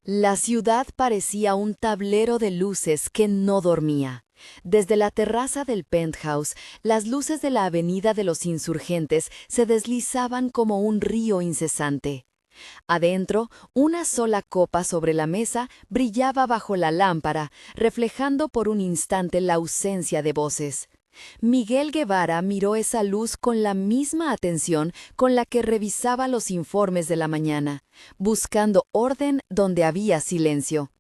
La ciudad parecía un tablero de luces que no dormía. Desde la terraza del penthouse, las luces de la Avenida de los Insurgentes se deslizaban como un río incesante. Adentro, una sola copa sobre la mesa brillaba bajo la lámpara, reflejando por un instante la ausencia de voces. Miguel Guevara miró esa luz con la misma atención con la que revisaba los informes de la mañana, buscando orden donde había silencio.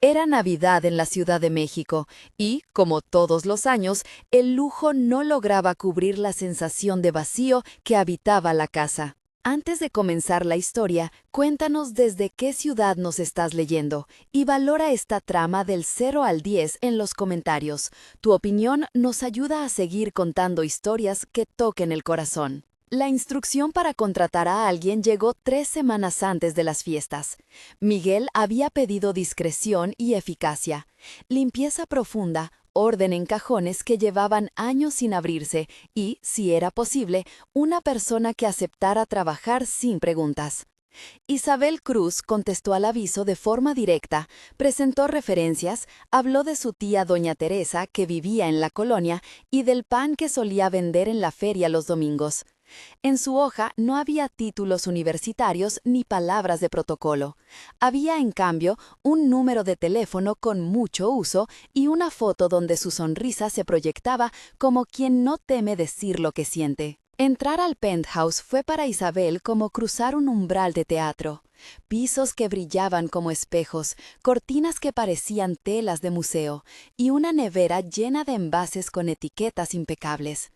Era Navidad en la Ciudad de México y, como todos los años, el lujo no lograba cubrir la sensación de vacío que habitaba la casa. Antes de comenzar la historia, cuéntanos desde qué ciudad nos estás leyendo y valora esta trama del 0 al 10 en los comentarios. Tu opinión nos ayuda a seguir contando historias que toquen el corazón. La instrucción para contratar a alguien llegó 3 semanas antes de las fiestas. Miguel había pedido discreción y eficacia, limpieza profunda, orden en cajones que llevaban años sin abrirse y, si era posible, una persona que aceptara trabajar sin preguntas. Isabel Cruz contestó al aviso de forma directa, presentó referencias, habló de su tía doña Teresa que vivía en la colonia y del pan que solía vender en la feria los domingos. En su hoja no había títulos universitarios ni palabras de protocolo. Había, en cambio, un número de teléfono con mucho uso y una foto donde su sonrisa se proyectaba como quien no teme decir lo que siente. Entrar al penthouse fue para Isabel como cruzar un umbral de teatro. Pisos que brillaban como espejos, cortinas que parecían telas de museo y una nevera llena de envases con etiquetas impecables.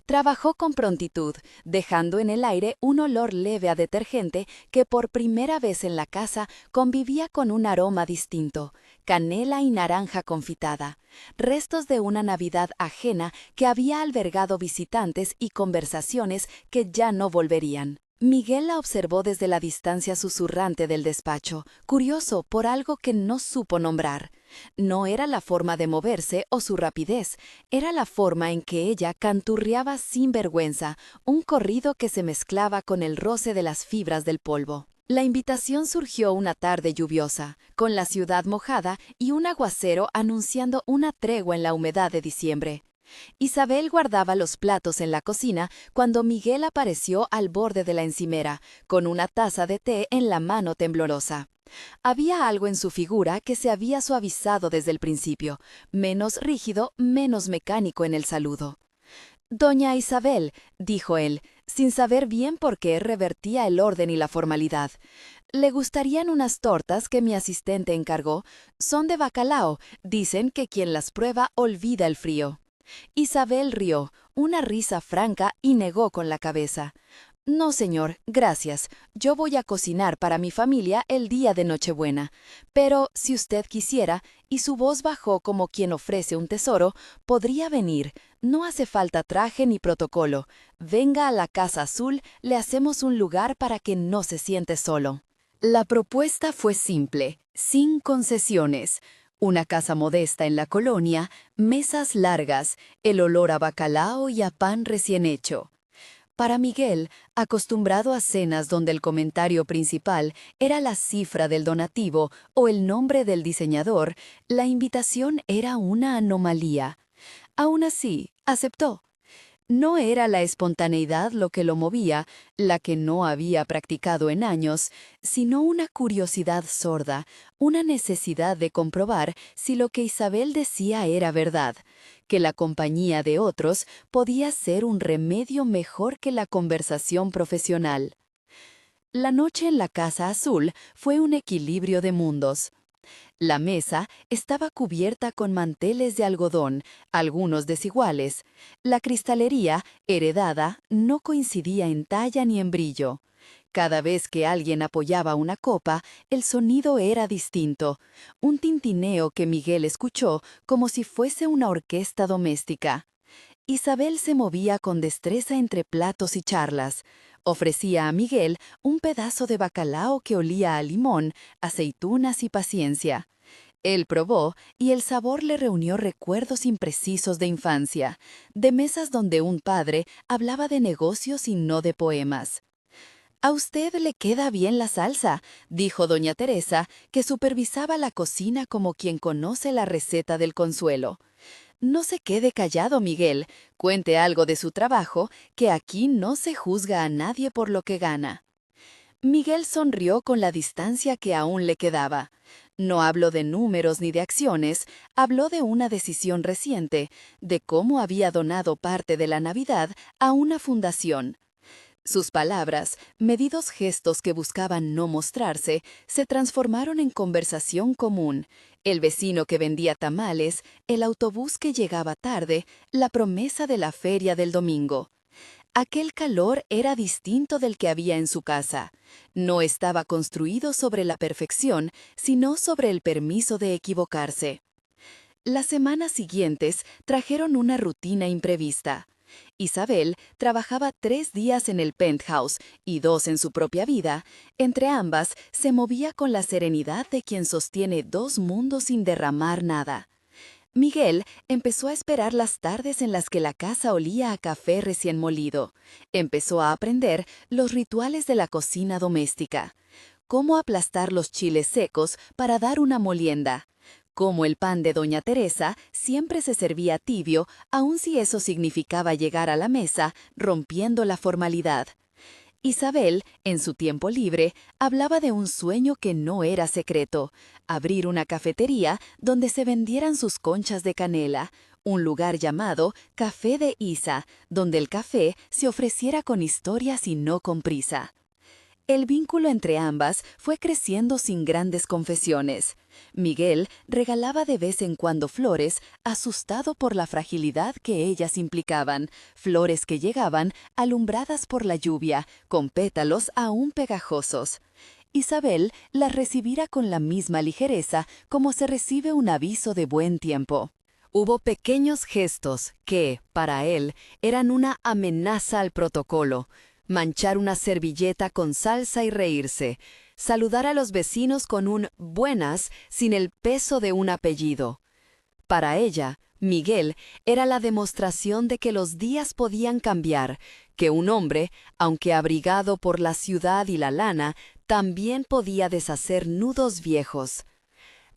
Trabajó con prontitud, dejando en el aire un olor leve a detergente que por primera vez en la casa convivía con un aroma distinto, canela y naranja confitada, restos de una Navidad ajena que había albergado visitantes y conversaciones que ya no volverían. Miguel la observó desde la distancia susurrante del despacho, curioso por algo que no supo nombrar. No era la forma de moverse o su rapidez, era la forma en que ella canturreaba sin vergüenza, un corrido que se mezclaba con el roce de las fibras del polvo. La invitación surgió una tarde lluviosa, con la ciudad mojada y un aguacero anunciando una tregua en la humedad de diciembre. Isabel guardaba los platos en la cocina cuando Miguel apareció al borde de la encimera, con una taza de té en la mano temblorosa. Había algo en su figura que se había suavizado desde el principio, menos rígido, menos mecánico en el saludo. «Doña Isabel», dijo él, sin saber bien por qué revertía el orden y la formalidad. «¿Le gustarían unas tortas que mi asistente encargó? Son de bacalao. Dicen que quien las prueba olvida el frío». Isabel rió, una risa franca, y negó con la cabeza. «No, señor, gracias. Yo voy a cocinar para mi familia el día de Nochebuena. Pero, si usted quisiera», y su voz bajó como quien ofrece un tesoro, «podría venir. No hace falta traje ni protocolo. Venga a la Casa Azul, le hacemos un lugar para que no se siente solo». La propuesta fue simple, sin concesiones. Una casa modesta en la colonia, mesas largas, el olor a bacalao y a pan recién hecho. Para Miguel, acostumbrado a cenas donde el comentario principal era la cifra del donativo o el nombre del diseñador, la invitación era una anomalía. Aún así, aceptó. No era la espontaneidad lo que lo movía, la que no había practicado en años, sino una curiosidad sorda, una necesidad de comprobar si lo que Isabel decía era verdad, que la compañía de otros podía ser un remedio mejor que la conversación profesional. La noche en la Casa Azul fue un equilibrio de mundos. La mesa estaba cubierta con manteles de algodón, algunos desiguales. La cristalería, heredada, no coincidía en talla ni en brillo. Cada vez que alguien apoyaba una copa, el sonido era distinto, un tintineo que Miguel escuchó como si fuese una orquesta doméstica. Isabel se movía con destreza entre platos y charlas. Ofrecía a Miguel un pedazo de bacalao que olía a limón, aceitunas y paciencia. Él probó y el sabor le reunió recuerdos imprecisos de infancia, de mesas donde un padre hablaba de negocios y no de poemas. «A usted le queda bien la salsa», dijo doña Teresa, que supervisaba la cocina como quien conoce la receta del consuelo. «No se quede callado, Miguel. Cuente algo de su trabajo, que aquí no se juzga a nadie por lo que gana». Miguel sonrió con la distancia que aún le quedaba. No habló de números ni de acciones, habló de una decisión reciente, de cómo había donado parte de la Navidad a una fundación. Sus palabras, medidos gestos que buscaban no mostrarse, se transformaron en conversación común. El vecino que vendía tamales, el autobús que llegaba tarde, la promesa de la feria del domingo. Aquel calor era distinto del que había en su casa. No estaba construido sobre la perfección, sino sobre el permiso de equivocarse. Las semanas siguientes trajeron una rutina imprevista. Isabel trabajaba 3 días en el penthouse y 2 en su propia vida. Entre ambas se movía con la serenidad de quien sostiene 2 mundos sin derramar nada. Miguel empezó a esperar las tardes en las que la casa olía a café recién molido. Empezó a aprender los rituales de la cocina doméstica. Cómo aplastar los chiles secos para dar una molienda. Cómo el pan de doña Teresa siempre se servía tibio, aun si eso significaba llegar a la mesa rompiendo la formalidad. Isabel, en su tiempo libre, hablaba de un sueño que no era secreto: abrir una cafetería donde se vendieran sus conchas de canela, un lugar llamado Café de Isa, donde el café se ofreciera con historias y no con prisa. El vínculo entre ambas fue creciendo sin grandes confesiones. Miguel regalaba de vez en cuando flores, asustado por la fragilidad que ellas implicaban, flores que llegaban alumbradas por la lluvia, con pétalos aún pegajosos. Isabel las recibiera con la misma ligereza como se recibe un aviso de buen tiempo. Hubo pequeños gestos que, para él, eran una amenaza al protocolo. Manchar una servilleta con salsa y reírse, saludar a los vecinos con un «buenas» sin el peso de un apellido. Para ella, Miguel era la demostración de que los días podían cambiar, que un hombre, aunque abrigado por la ciudad y la lana, también podía deshacer nudos viejos.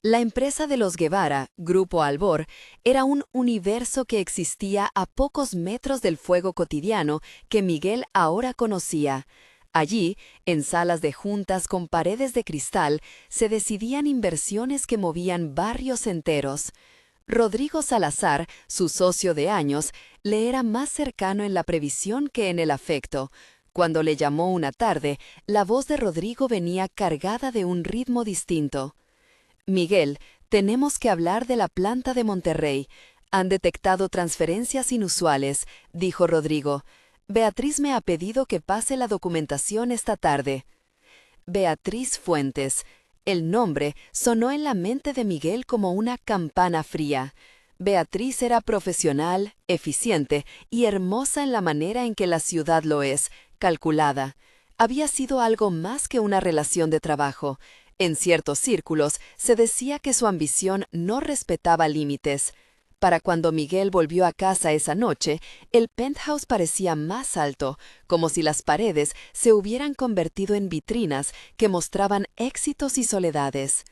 La empresa de los Guevara, Grupo Albor, era un universo que existía a pocos metros del fuego cotidiano que Miguel ahora conocía. Allí, en salas de juntas con paredes de cristal, se decidían inversiones que movían barrios enteros. Rodrigo Salazar, su socio de años, le era más cercano en la previsión que en el afecto. Cuando le llamó una tarde, la voz de Rodrigo venía cargada de un ritmo distinto. «Miguel, tenemos que hablar de la planta de Monterrey. Han detectado transferencias inusuales», dijo Rodrigo. «Beatriz me ha pedido que pase la documentación esta tarde». Beatriz Fuentes. El nombre sonó en la mente de Miguel como una campana fría. Beatriz era profesional, eficiente y hermosa en la manera en que la ciudad lo es, calculada. Había sido algo más que una relación de trabajo. En ciertos círculos se decía que su ambición no respetaba límites. Para cuando Miguel volvió a casa esa noche, el penthouse parecía más alto, como si las paredes se hubieran convertido en vitrinas que mostraban éxitos y soledades.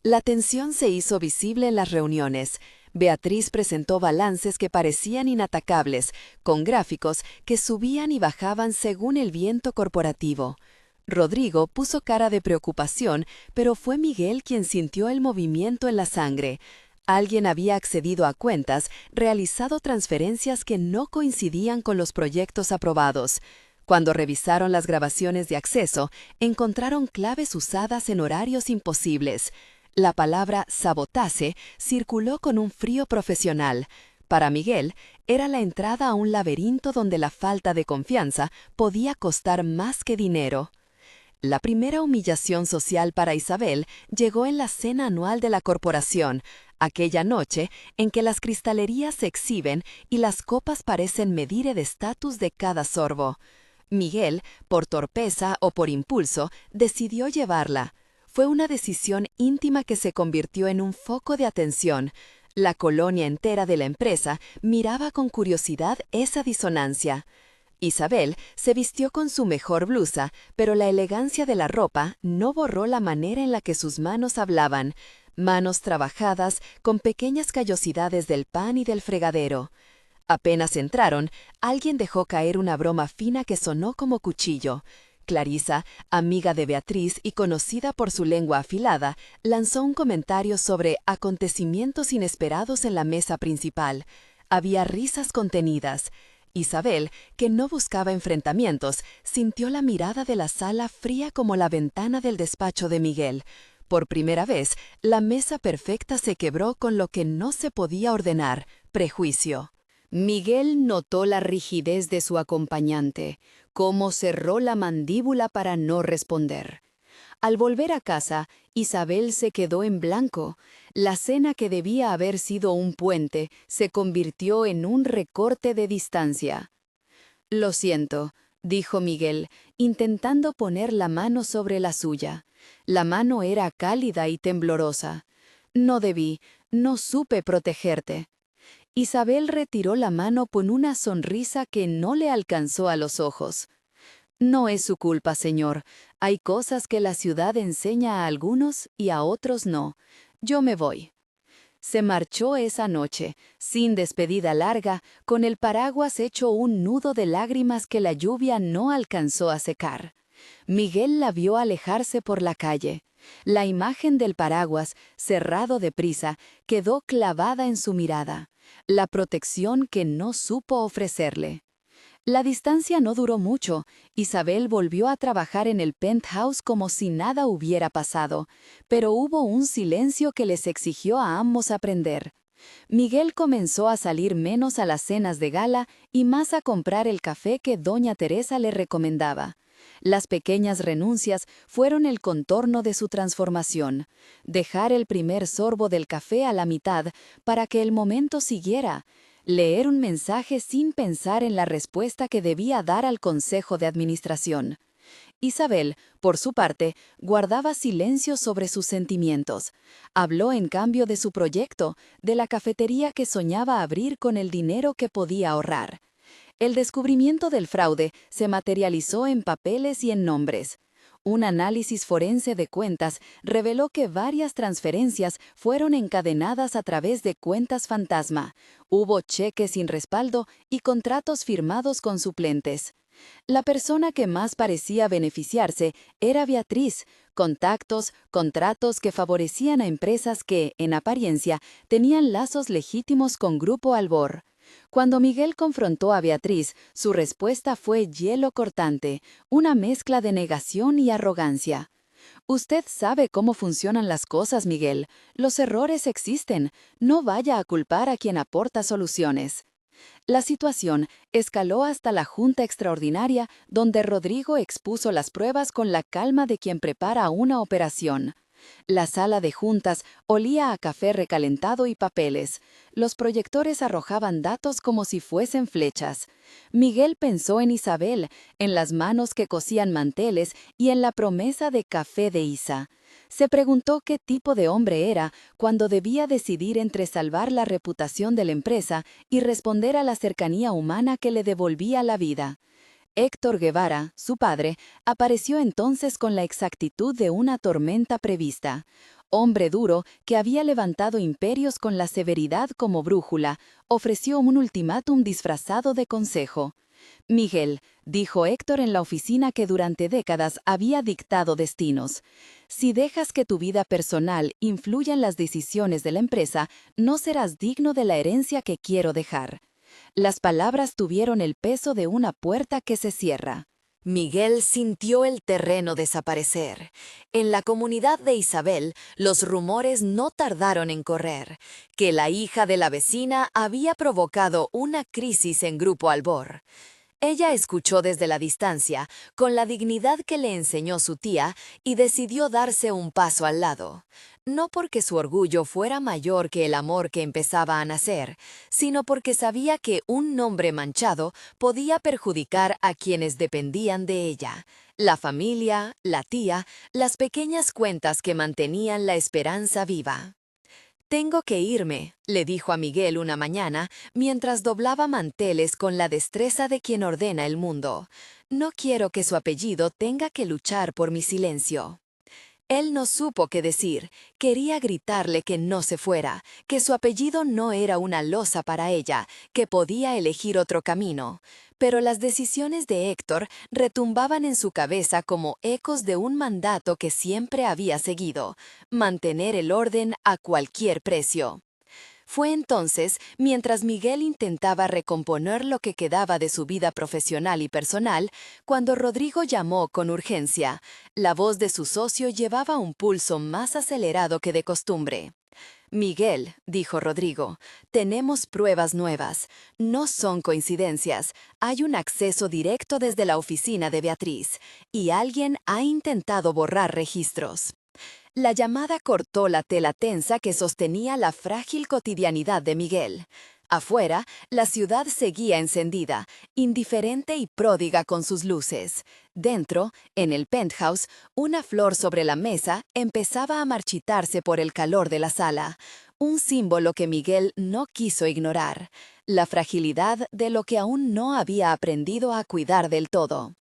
La tensión se hizo visible en las reuniones. Beatriz presentó balances que parecían inatacables, con gráficos que subían y bajaban según el viento corporativo. Rodrigo puso cara de preocupación, pero fue Miguel quien sintió el movimiento en la sangre. Alguien había accedido a cuentas, realizado transferencias que no coincidían con los proyectos aprobados. Cuando revisaron las grabaciones de acceso, encontraron claves usadas en horarios imposibles. La palabra sabotaje circuló con un frío profesional. Para Miguel, era la entrada a un laberinto donde la falta de confianza podía costar más que dinero. La primera humillación social para Isabel llegó en la cena anual de la corporación, aquella noche en que las cristalerías se exhiben y las copas parecen medir el estatus de cada sorbo. Miguel, por torpeza o por impulso, decidió llevarla. Fue una decisión íntima que se convirtió en un foco de atención. La colonia entera de la empresa miraba con curiosidad esa disonancia. Isabel se vistió con su mejor blusa, pero la elegancia de la ropa no borró la manera en la que sus manos hablaban, manos trabajadas con pequeñas callosidades del pan y del fregadero. Apenas entraron, alguien dejó caer una broma fina que sonó como cuchillo. Clarisa, amiga de Beatriz y conocida por su lengua afilada, lanzó un comentario sobre acontecimientos inesperados en la mesa principal. Había risas contenidas. Isabel, que no buscaba enfrentamientos, sintió la mirada de la sala fría como la ventana del despacho de Miguel. Por primera vez, la mesa perfecta se quebró con lo que no se podía ordenar: prejuicio. Miguel notó la rigidez de su acompañante, cómo cerró la mandíbula para no responder. Al volver a casa, Isabel se quedó en blanco. La cena que debía haber sido un puente se convirtió en un recorte de distancia. «Lo siento», dijo Miguel, intentando poner la mano sobre la suya. La mano era cálida y temblorosa. «No supe protegerte». Isabel retiró la mano con una sonrisa que no le alcanzó a los ojos. «No es su culpa, señor. Hay cosas que la ciudad enseña a algunos y a otros no. Yo me voy». Se marchó esa noche, sin despedida larga, con el paraguas hecho un nudo de lágrimas que la lluvia no alcanzó a secar. Miguel la vio alejarse por la calle. La imagen del paraguas, cerrado deprisa, quedó clavada en su mirada. La protección que no supo ofrecerle. La distancia no duró mucho. Isabel volvió a trabajar en el penthouse como si nada hubiera pasado, pero hubo un silencio que les exigió a ambos aprender. Miguel comenzó a salir menos a las cenas de gala y más a comprar el café que doña Teresa le recomendaba. Las pequeñas renuncias fueron el contorno de su transformación. Dejar el primer sorbo del café a la mitad para que el momento siguiera. Leer un mensaje sin pensar en la respuesta que debía dar al consejo de administración. Isabel, por su parte, guardaba silencio sobre sus sentimientos. Habló en cambio de su proyecto, de la cafetería que soñaba abrir con el dinero que podía ahorrar. El descubrimiento del fraude se materializó en papeles y en nombres. Un análisis forense de cuentas reveló que varias transferencias fueron encadenadas a través de cuentas fantasma. Hubo cheques sin respaldo y contratos firmados con suplentes. La persona que más parecía beneficiarse era Beatriz. Contratos que favorecían a empresas que, en apariencia, tenían lazos legítimos con Grupo Albor. Cuando Miguel confrontó a Beatriz, su respuesta fue hielo cortante, una mezcla de negación y arrogancia. «Usted sabe cómo funcionan las cosas, Miguel. Los errores existen. No vaya a culpar a quien aporta soluciones». La situación escaló hasta la Junta Extraordinaria, donde Rodrigo expuso las pruebas con la calma de quien prepara una operación. La sala de juntas olía a café recalentado y papeles. Los proyectores arrojaban datos como si fuesen flechas. Miguel pensó en Isabel, en las manos que cosían manteles y en la promesa de café de Isa. Se preguntó qué tipo de hombre era cuando debía decidir entre salvar la reputación de la empresa y responder a la cercanía humana que le devolvía la vida. Héctor Guevara, su padre, apareció entonces con la exactitud de una tormenta prevista. Hombre duro que había levantado imperios con la severidad como brújula, ofreció un ultimátum disfrazado de consejo. «Miguel», dijo Héctor en la oficina que durante décadas había dictado destinos, «si dejas que tu vida personal influya en las decisiones de la empresa, no serás digno de la herencia que quiero dejar». Las palabras tuvieron el peso de una puerta que se cierra. Miguel sintió el terreno desaparecer. En la comunidad de Isabel, los rumores no tardaron en correr, que la hija de la vecina había provocado una crisis en Grupo Albor. Ella escuchó desde la distancia, con la dignidad que le enseñó su tía, y decidió darse un paso al lado. No porque su orgullo fuera mayor que el amor que empezaba a nacer, sino porque sabía que un nombre manchado podía perjudicar a quienes dependían de ella: la familia, la tía, las pequeñas cuentas que mantenían la esperanza viva. Tengo que irme, le dijo a Miguel una mañana, mientras doblaba manteles con la destreza de quien ordena el mundo. No quiero que su apellido tenga que luchar por mi silencio. Él no supo qué decir, quería gritarle que no se fuera, que su apellido no era una losa para ella, que podía elegir otro camino. Pero las decisiones de Héctor retumbaban en su cabeza como ecos de un mandato que siempre había seguido: mantener el orden a cualquier precio. Fue entonces, mientras Miguel intentaba recomponer lo que quedaba de su vida profesional y personal, cuando Rodrigo llamó con urgencia. La voz de su socio llevaba un pulso más acelerado que de costumbre. «Miguel», dijo Rodrigo, «tenemos pruebas nuevas. No son coincidencias. Hay un acceso directo desde la oficina de Beatriz, y alguien ha intentado borrar registros». La llamada cortó la tela tensa que sostenía la frágil cotidianidad de Miguel. Afuera, la ciudad seguía encendida, indiferente y pródiga con sus luces. Dentro, en el penthouse, una flor sobre la mesa empezaba a marchitarse por el calor de la sala, un símbolo que Miguel no quiso ignorar, la fragilidad de lo que aún no había aprendido a cuidar del todo.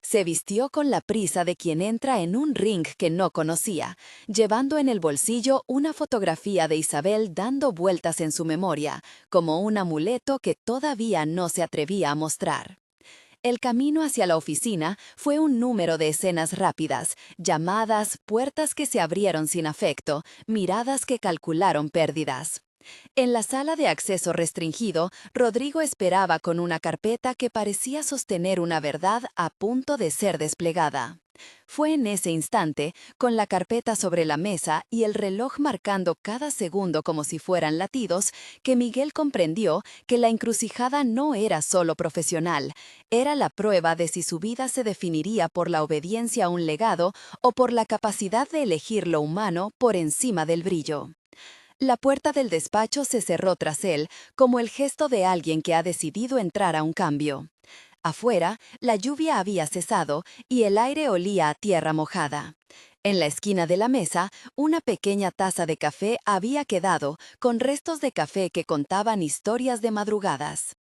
Se vistió con la prisa de quien entra en un ring que no conocía, llevando en el bolsillo una fotografía de Isabel dando vueltas en su memoria, como un amuleto que todavía no se atrevía a mostrar. El camino hacia la oficina fue un número de escenas rápidas, llamadas, puertas que se abrieron sin afecto, miradas que calcularon pérdidas. En la sala de acceso restringido, Rodrigo esperaba con una carpeta que parecía sostener una verdad a punto de ser desplegada. Fue en ese instante, con la carpeta sobre la mesa y el reloj marcando cada segundo como si fueran latidos, que Miguel comprendió que la encrucijada no era solo profesional, era la prueba de si su vida se definiría por la obediencia a un legado o por la capacidad de elegir lo humano por encima del brillo. La puerta del despacho se cerró tras él, como el gesto de alguien que ha decidido entrar a un cambio. Afuera, la lluvia había cesado y el aire olía a tierra mojada. En la esquina de la mesa, una pequeña taza de café había quedado, con restos de café que contaban historias de madrugadas.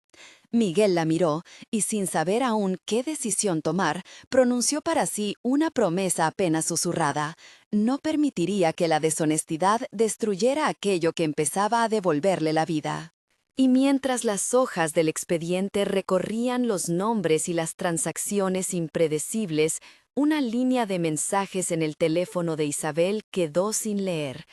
Miguel la miró y, sin saber aún qué decisión tomar, pronunció para sí una promesa apenas susurrada. No permitiría que la deshonestidad destruyera aquello que empezaba a devolverle la vida. Y mientras las hojas del expediente recorrían los nombres y las transacciones impredecibles, una línea de mensajes en el teléfono de Isabel quedó sin leer.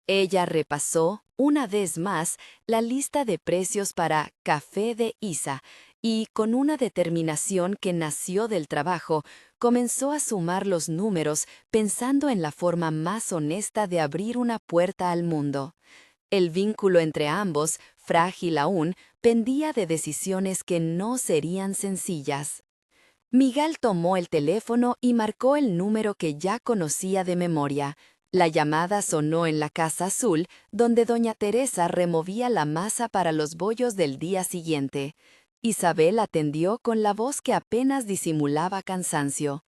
Ella repasó, una vez más, la lista de precios para Café de Isa y, con una determinación que nació del trabajo, comenzó a sumar los números pensando en la forma más honesta de abrir una puerta al mundo. El vínculo entre ambos, frágil aún, pendía de decisiones que no serían sencillas. Miguel tomó el teléfono y marcó el número que ya conocía de memoria. La llamada sonó en la Casa Azul, donde doña Teresa removía la masa para los bollos del día siguiente. Isabel atendió con la voz que apenas disimulaba cansancio.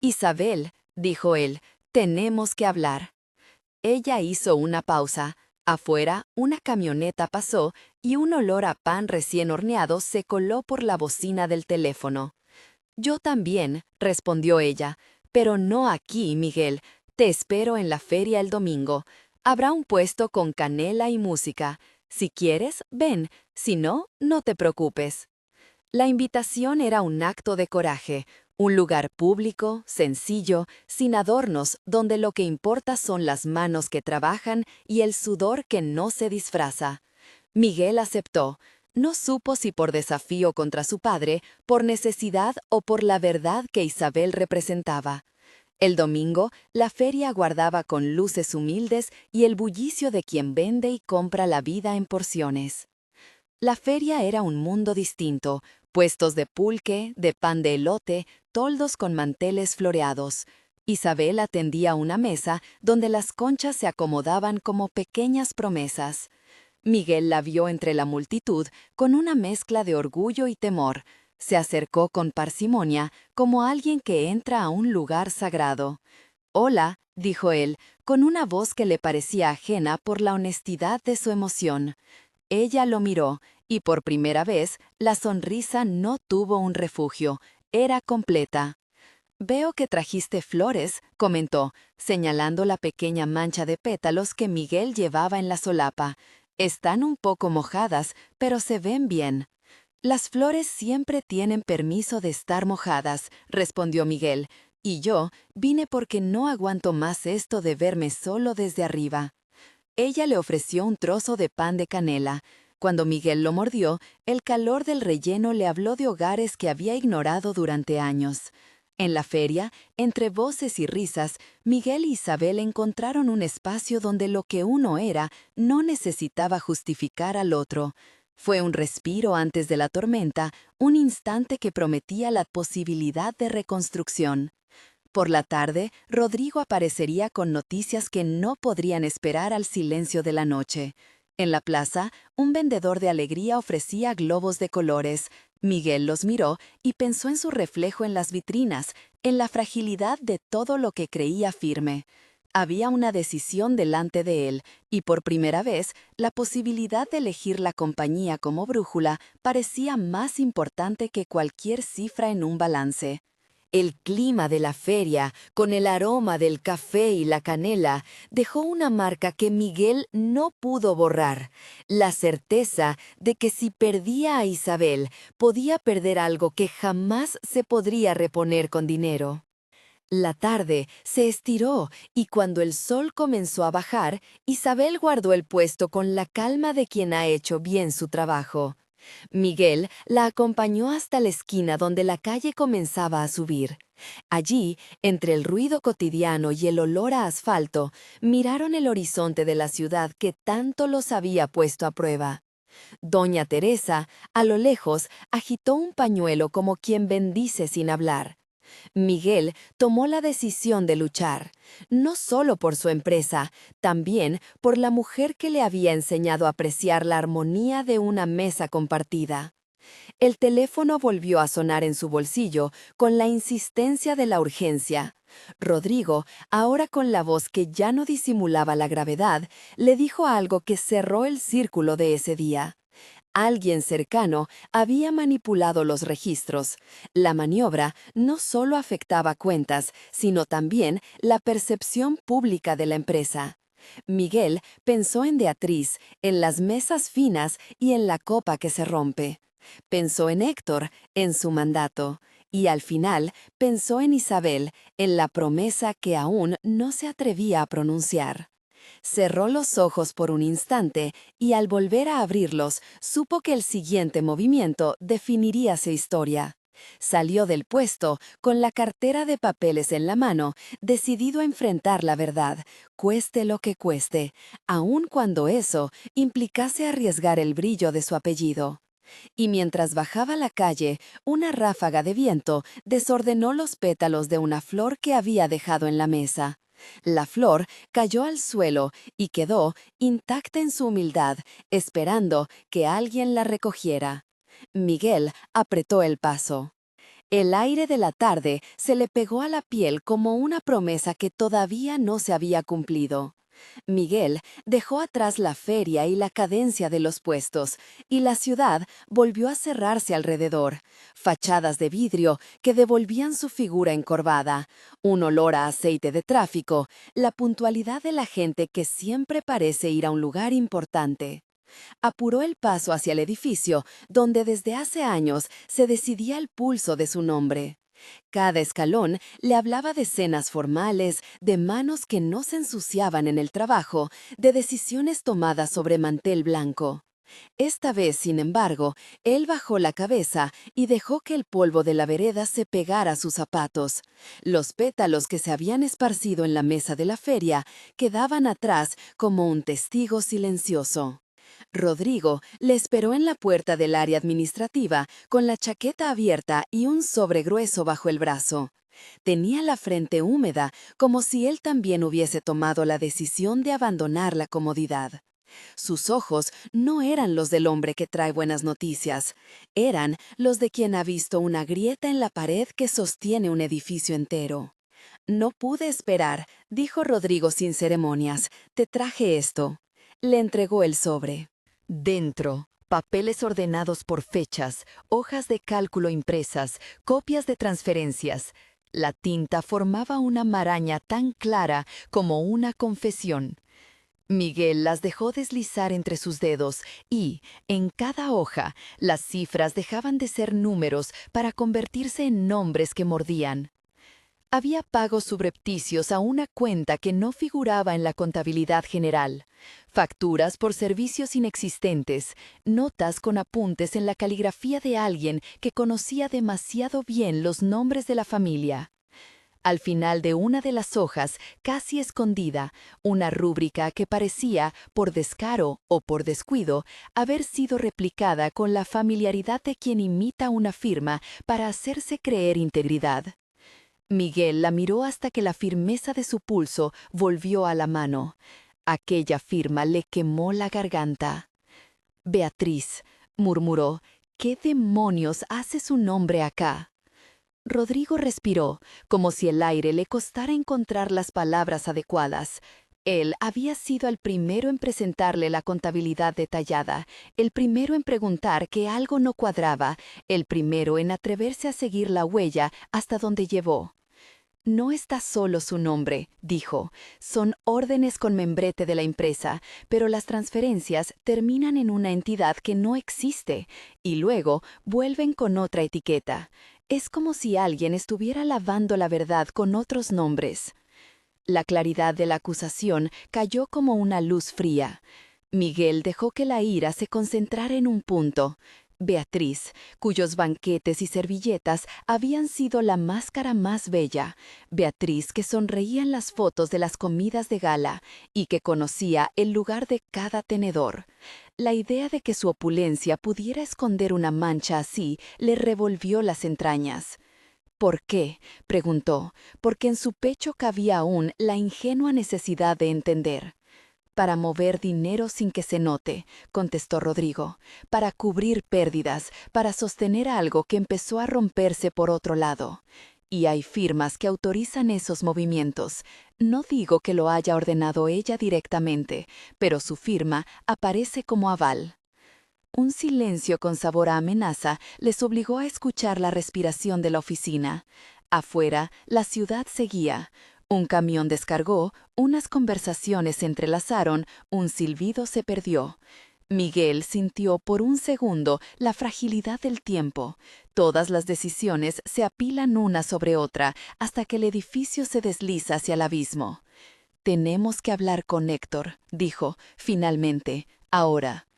«Isabel», dijo él, «tenemos que hablar». Ella hizo una pausa. Afuera, una camioneta pasó y un olor a pan recién horneado se coló por la bocina del teléfono. «Yo también», respondió ella, «pero no aquí, Miguel. Te espero en la feria el domingo. Habrá un puesto con canela y música. Si quieres, ven. Si no, no te preocupes». La invitación era un acto de coraje, un lugar público, sencillo, sin adornos, donde lo que importa son las manos que trabajan y el sudor que no se disfraza. Miguel aceptó. No supo si por desafío contra su padre, por necesidad o por la verdad que Isabel representaba. El domingo, la feria aguardaba con luces humildes y el bullicio de quien vende y compra la vida en porciones. La feria era un mundo distinto, puestos de pulque, de pan de elote, toldos con manteles floreados. Isabel atendía una mesa donde las conchas se acomodaban como pequeñas promesas. Miguel la vio entre la multitud con una mezcla de orgullo y temor. Se acercó con parsimonia, como alguien que entra a un lugar sagrado. «Hola», dijo él, con una voz que le parecía ajena por la honestidad de su emoción. Ella lo miró, y por primera vez, la sonrisa no tuvo un refugio, era completa. «Veo que trajiste flores», comentó, señalando la pequeña mancha de pétalos que Miguel llevaba en la solapa. «Están un poco mojadas, pero se ven bien». «Las flores siempre tienen permiso de estar mojadas», respondió Miguel, «y yo vine porque no aguanto más esto de verme solo desde arriba». Ella le ofreció un trozo de pan de canela. Cuando Miguel lo mordió, el calor del relleno le habló de hogares que había ignorado durante años. En la feria, entre voces y risas, Miguel y Isabel encontraron un espacio donde lo que uno era no necesitaba justificar al otro. Fue un respiro antes de la tormenta, un instante que prometía la posibilidad de reconstrucción. Por la tarde, Rodrigo aparecería con noticias que no podrían esperar al silencio de la noche. En la plaza, un vendedor de alegría ofrecía globos de colores. Miguel los miró y pensó en su reflejo en las vitrinas, en la fragilidad de todo lo que creía firme. Había una decisión delante de él, y por primera vez, la posibilidad de elegir la compañía como brújula parecía más importante que cualquier cifra en un balance. El clima de la feria, con el aroma del café y la canela, dejó una marca que Miguel no pudo borrar, la certeza de que si perdía a Isabel, podía perder algo que jamás se podría reponer con dinero. La tarde se estiró y cuando el sol comenzó a bajar, Isabel guardó el puesto con la calma de quien ha hecho bien su trabajo. Miguel la acompañó hasta la esquina donde la calle comenzaba a subir. Allí, entre el ruido cotidiano y el olor a asfalto, miraron el horizonte de la ciudad que tanto los había puesto a prueba. Doña Teresa, a lo lejos, agitó un pañuelo como quien bendice sin hablar. Miguel tomó la decisión de luchar, no solo por su empresa, también por la mujer que le había enseñado a apreciar la armonía de una mesa compartida. El teléfono volvió a sonar en su bolsillo con la insistencia de la urgencia. Rodrigo, ahora con la voz que ya no disimulaba la gravedad, le dijo algo que cerró el círculo de ese día. Alguien cercano había manipulado los registros. La maniobra no solo afectaba cuentas, sino también la percepción pública de la empresa. Miguel pensó en Beatriz, en las mesas finas y en la copa que se rompe. Pensó en Héctor, en su mandato. Y al final pensó en Isabel, en la promesa que aún no se atrevía a pronunciar. Cerró los ojos por un instante y al volver a abrirlos, supo que el siguiente movimiento definiría su historia. Salió del puesto, con la cartera de papeles en la mano, decidido a enfrentar la verdad, cueste lo que cueste, aun cuando eso implicase arriesgar el brillo de su apellido. Y mientras bajaba la calle, una ráfaga de viento desordenó los pétalos de una flor que había dejado en la mesa. La flor cayó al suelo y quedó intacta en su humildad, esperando que alguien la recogiera. Miguel apretó el paso. El aire de la tarde se le pegó a la piel como una promesa que todavía no se había cumplido. Miguel dejó atrás la feria y la cadencia de los puestos, y la ciudad volvió a cerrarse alrededor. Fachadas de vidrio que devolvían su figura encorvada, un olor a aceite de tráfico, la puntualidad de la gente que siempre parece ir a un lugar importante. Apuró el paso hacia el edificio, donde desde hace años se decidía el pulso de su nombre. Cada escalón le hablaba de cenas formales, de manos que no se ensuciaban en el trabajo, de decisiones tomadas sobre mantel blanco. Esta vez, sin embargo, él bajó la cabeza y dejó que el polvo de la vereda se pegara a sus zapatos. Los pétalos que se habían esparcido en la mesa de la feria quedaban atrás como un testigo silencioso. Rodrigo le esperó en la puerta del área administrativa con la chaqueta abierta y un sobre grueso bajo el brazo. Tenía la frente húmeda, como si él también hubiese tomado la decisión de abandonar la comodidad. Sus ojos no eran los del hombre que trae buenas noticias, eran los de quien ha visto una grieta en la pared que sostiene un edificio entero. No pude esperar, dijo Rodrigo sin ceremonias. Te traje esto. Le entregó el sobre. Dentro, papeles ordenados por fechas, hojas de cálculo impresas, copias de transferencias. La tinta formaba una maraña tan clara como una confesión. Miguel las dejó deslizar entre sus dedos y, en cada hoja, las cifras dejaban de ser números para convertirse en nombres que mordían. Había pagos subrepticios a una cuenta que no figuraba en la contabilidad general, facturas por servicios inexistentes, notas con apuntes en la caligrafía de alguien que conocía demasiado bien los nombres de la familia. Al final de una de las hojas, casi escondida, una rúbrica que parecía, por descaro o por descuido, haber sido replicada con la familiaridad de quien imita una firma para hacerse creer integridad. Miguel la miró hasta que la firmeza de su pulso volvió a la mano. Aquella firma le quemó la garganta. Beatriz, murmuró, ¿qué demonios hace su nombre acá? Rodrigo respiró, como si el aire le costara encontrar las palabras adecuadas. Él había sido el primero en presentarle la contabilidad detallada, el primero en preguntar que algo no cuadraba, el primero en atreverse a seguir la huella hasta donde llevó. No está solo su nombre, dijo. Son órdenes con membrete de la empresa, pero las transferencias terminan en una entidad que no existe y luego vuelven con otra etiqueta. Es como si alguien estuviera lavando la verdad con otros nombres. La claridad de la acusación cayó como una luz fría. Miguel dejó que la ira se concentrara en un punto. Beatriz, cuyos banquetes y servilletas habían sido la máscara más bella. Beatriz que sonreía en las fotos de las comidas de gala y que conocía el lugar de cada tenedor. La idea de que su opulencia pudiera esconder una mancha así le revolvió las entrañas. ¿Por qué?, preguntó, porque en su pecho cabía aún la ingenua necesidad de entender. Para mover dinero sin que se note, contestó Rodrigo, para cubrir pérdidas, para sostener algo que empezó a romperse por otro lado. Y hay firmas que autorizan esos movimientos. No digo que lo haya ordenado ella directamente, pero su firma aparece como aval. Un silencio con sabor a amenaza les obligó a escuchar la respiración de la oficina. Afuera, la ciudad seguía. Un camión descargó, unas conversaciones se entrelazaron, un silbido se perdió. Miguel sintió por un segundo la fragilidad del tiempo. Todas las decisiones se apilan una sobre otra hasta que el edificio se desliza hacia el abismo. «Tenemos que hablar con Héctor», dijo, finalmente, ahora.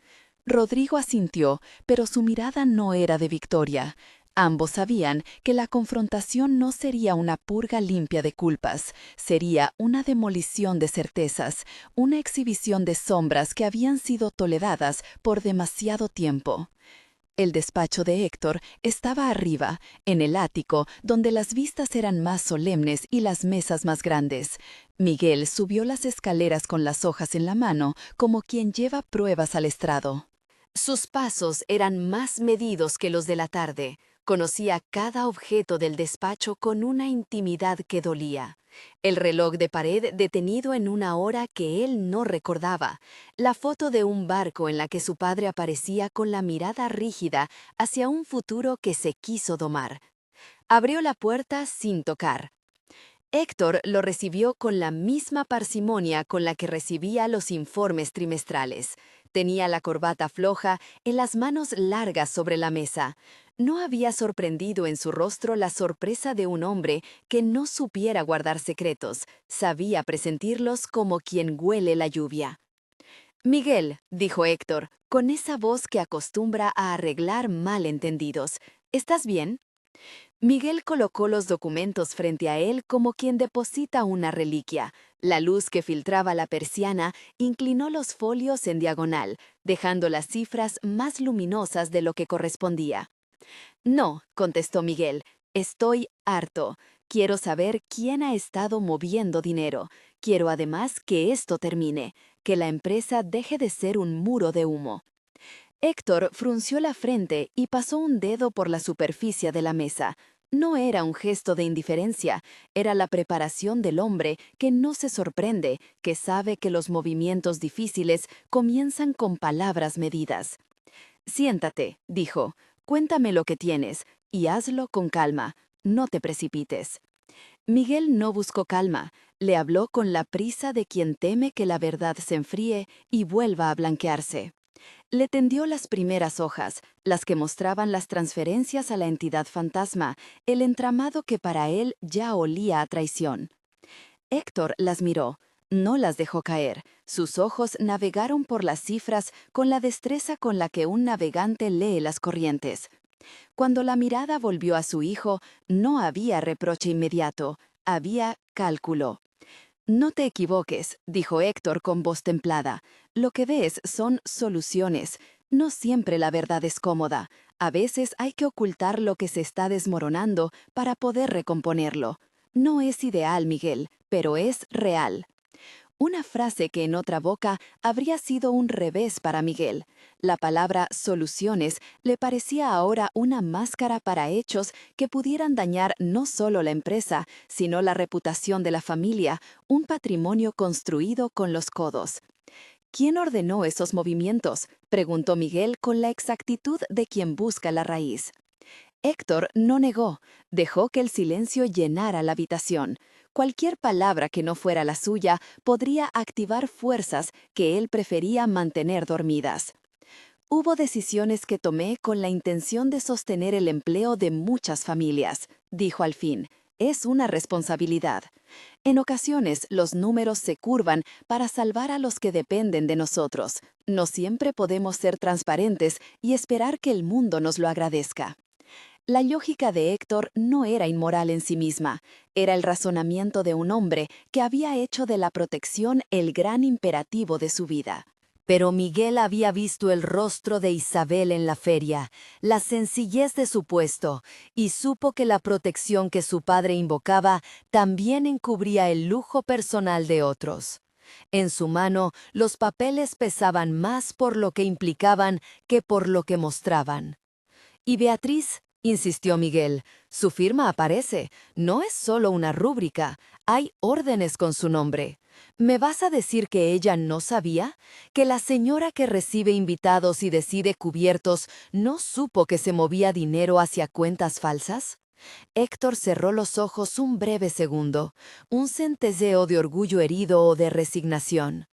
Rodrigo asintió, pero su mirada no era de victoria. Ambos sabían que la confrontación no sería una purga limpia de culpas, sería una demolición de certezas, una exhibición de sombras que habían sido toleradas por demasiado tiempo. El despacho de Héctor estaba arriba, en el ático, donde las vistas eran más solemnes y las mesas más grandes. Miguel subió las escaleras con las hojas en la mano, como quien lleva pruebas al estrado. Sus pasos eran más medidos que los de la tarde. Conocía cada objeto del despacho con una intimidad que dolía. El reloj de pared detenido en una hora que él no recordaba. La foto de un barco en la que su padre aparecía con la mirada rígida hacia un futuro que se quiso domar. Abrió la puerta sin tocar. Héctor lo recibió con la misma parsimonia con la que recibía los informes trimestrales. Tenía la corbata floja y las manos largas sobre la mesa. No había sorprendido en su rostro la sorpresa de un hombre que no supiera guardar secretos. Sabía presentirlos como quien huele la lluvia. «Miguel», dijo Héctor, con esa voz que acostumbra a arreglar malentendidos, «¿estás bien?» Miguel colocó los documentos frente a él como quien deposita una reliquia. La luz que filtraba la persiana inclinó los folios en diagonal, dejando las cifras más luminosas de lo que correspondía. «No», contestó Miguel, «estoy harto. Quiero saber quién ha estado moviendo dinero. Quiero además que esto termine, que la empresa deje de ser un muro de humo». Héctor frunció la frente y pasó un dedo por la superficie de la mesa. No era un gesto de indiferencia, era la preparación del hombre que no se sorprende, que sabe que los movimientos difíciles comienzan con palabras medidas. «Siéntate», dijo, «cuéntame lo que tienes, y hazlo con calma, no te precipites». Miguel no buscó calma, le habló con la prisa de quien teme que la verdad se enfríe y vuelva a blanquearse. Le tendió las primeras hojas, las que mostraban las transferencias a la entidad fantasma, el entramado que para él ya olía a traición. Héctor las miró, no las dejó caer. Sus ojos navegaron por las cifras con la destreza con la que un navegante lee las corrientes. Cuando la mirada volvió a su hijo, no había reproche inmediato, había cálculo. «No te equivoques», dijo Héctor con voz templada. «Lo que ves son soluciones. No siempre la verdad es cómoda. A veces hay que ocultar lo que se está desmoronando para poder recomponerlo. No es ideal, Miguel, pero es real». Una frase que en otra boca habría sido un revés para Miguel. La palabra soluciones le parecía ahora una máscara para hechos que pudieran dañar no solo la empresa, sino la reputación de la familia, un patrimonio construido con los codos. «¿Quién ordenó esos movimientos?», preguntó Miguel con la exactitud de quien busca la raíz. Héctor no negó, dejó que el silencio llenara la habitación. Cualquier palabra que no fuera la suya podría activar fuerzas que él prefería mantener dormidas. «Hubo decisiones que tomé con la intención de sostener el empleo de muchas familias», dijo al fin. «Es una responsabilidad. En ocasiones los números se curvan para salvar a los que dependen de nosotros. No siempre podemos ser transparentes y esperar que el mundo nos lo agradezca». La lógica de Héctor no era inmoral en sí misma, era el razonamiento de un hombre que había hecho de la protección el gran imperativo de su vida. Pero Miguel había visto el rostro de Isabel en la feria, la sencillez de su puesto, y supo que la protección que su padre invocaba también encubría el lujo personal de otros. En su mano, los papeles pesaban más por lo que implicaban que por lo que mostraban. «¿Y Beatriz?», insistió Miguel. «Su firma aparece. No es solo una rúbrica. Hay órdenes con su nombre. ¿Me vas a decir que ella no sabía? ¿Que la señora que recibe invitados y decide cubiertos no supo que se movía dinero hacia cuentas falsas?» Héctor cerró los ojos un breve segundo, un centelleo de orgullo herido o de resignación.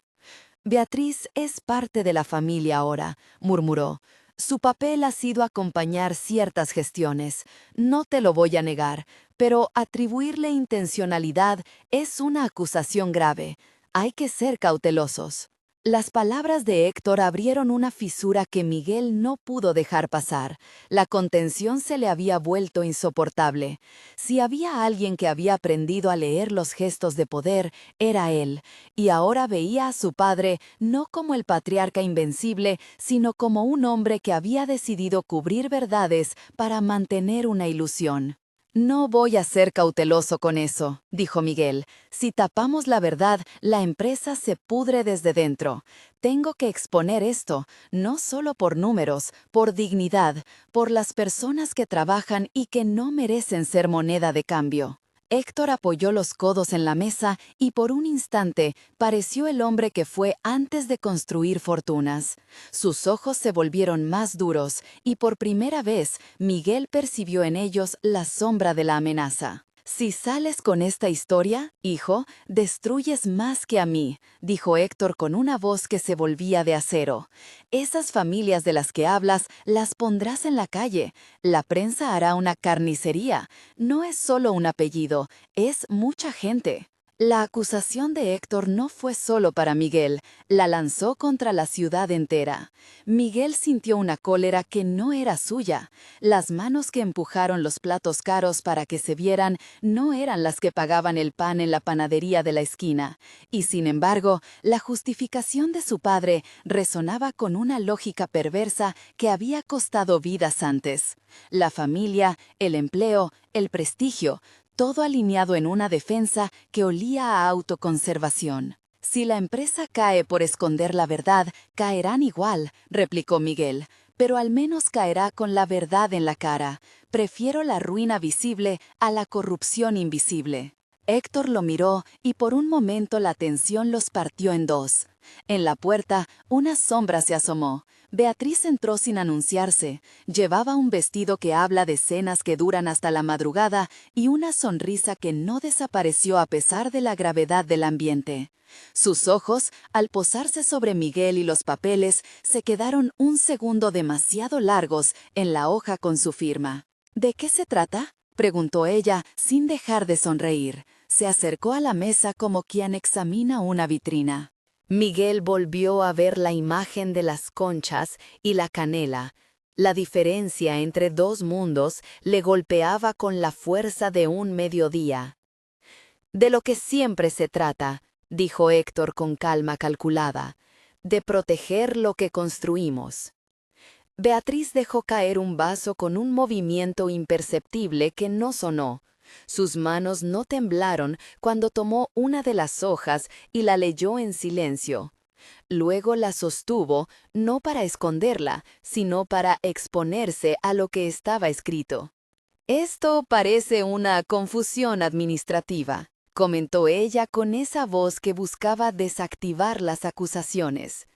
«Beatriz es parte de la familia ahora», murmuró. «Su papel ha sido acompañar ciertas gestiones, no te lo voy a negar, pero atribuirle intencionalidad es una acusación grave. Hay que ser cautelosos». Las palabras de Héctor abrieron una fisura que Miguel no pudo dejar pasar. La contención se le había vuelto insoportable. Si había alguien que había aprendido a leer los gestos de poder, era él, y ahora veía a su padre no como el patriarca invencible, sino como un hombre que había decidido cubrir verdades para mantener una ilusión. «No voy a ser cauteloso con eso», dijo Miguel. «Si tapamos la verdad, la empresa se pudre desde dentro. Tengo que exponer esto, no solo por números, por dignidad, por las personas que trabajan y que no merecen ser moneda de cambio». Héctor apoyó los codos en la mesa y por un instante pareció el hombre que fue antes de construir fortunas. Sus ojos se volvieron más duros y por primera vez Miguel percibió en ellos la sombra de la amenaza. «Si sales con esta historia, hijo, destruyes más que a mí», dijo Héctor con una voz que se volvía de acero. «Esas familias de las que hablas las pondrás en la calle. La prensa hará una carnicería. No es solo un apellido, es mucha gente». La acusación de Héctor no fue solo para Miguel, la lanzó contra la ciudad entera. Miguel sintió una cólera que no era suya. Las manos que empujaron los platos caros para que se vieran no eran las que pagaban el pan en la panadería de la esquina. Y sin embargo, la justificación de su padre resonaba con una lógica perversa que había costado vidas antes. La familia, el empleo, el prestigio, todo alineado en una defensa que olía a autoconservación. «Si la empresa cae por esconder la verdad, caerán igual», replicó Miguel. pero al menos caerá con la verdad en la cara. Prefiero la ruina visible a la corrupción invisible. Héctor lo miró y por un momento la tensión los partió en dos. En la puerta, una sombra se asomó. Beatriz entró sin anunciarse. Llevaba un vestido que habla de cenas que duran hasta la madrugada y una sonrisa que no desapareció a pesar de la gravedad del ambiente. Sus ojos, al posarse sobre Miguel y los papeles, se quedaron un segundo demasiado largos en la hoja con su firma. ¿De qué se trata?, preguntó ella, sin dejar de sonreír. Se acercó a la mesa como quien examina una vitrina. Miguel volvió a ver la imagen de las conchas y la canela. La diferencia entre dos mundos le golpeaba con la fuerza de un mediodía. De lo que siempre se trata, dijo Héctor con calma calculada, de proteger lo que construimos. Beatriz dejó caer un vaso con un movimiento imperceptible que no sonó. Sus manos no temblaron cuando tomó una de las hojas y la leyó en silencio. Luego la sostuvo, no para esconderla, sino para exponerse a lo que estaba escrito. «Esto parece una confusión administrativa», comentó ella con esa voz que buscaba desactivar las acusaciones.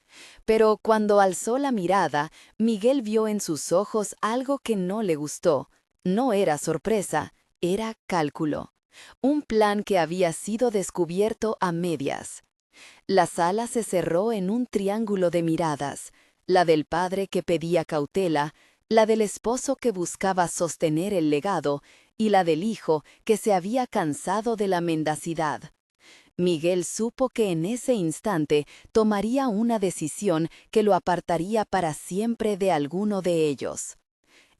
Pero cuando alzó la mirada, Miguel vio en sus ojos algo que no le gustó. No era sorpresa, era cálculo. Un plan que había sido descubierto a medias. La sala se cerró en un triángulo de miradas, la del padre que pedía cautela, la del esposo que buscaba sostener el legado y la del hijo que se había cansado de la mendacidad. Miguel supo que en ese instante tomaría una decisión que lo apartaría para siempre de alguno de ellos.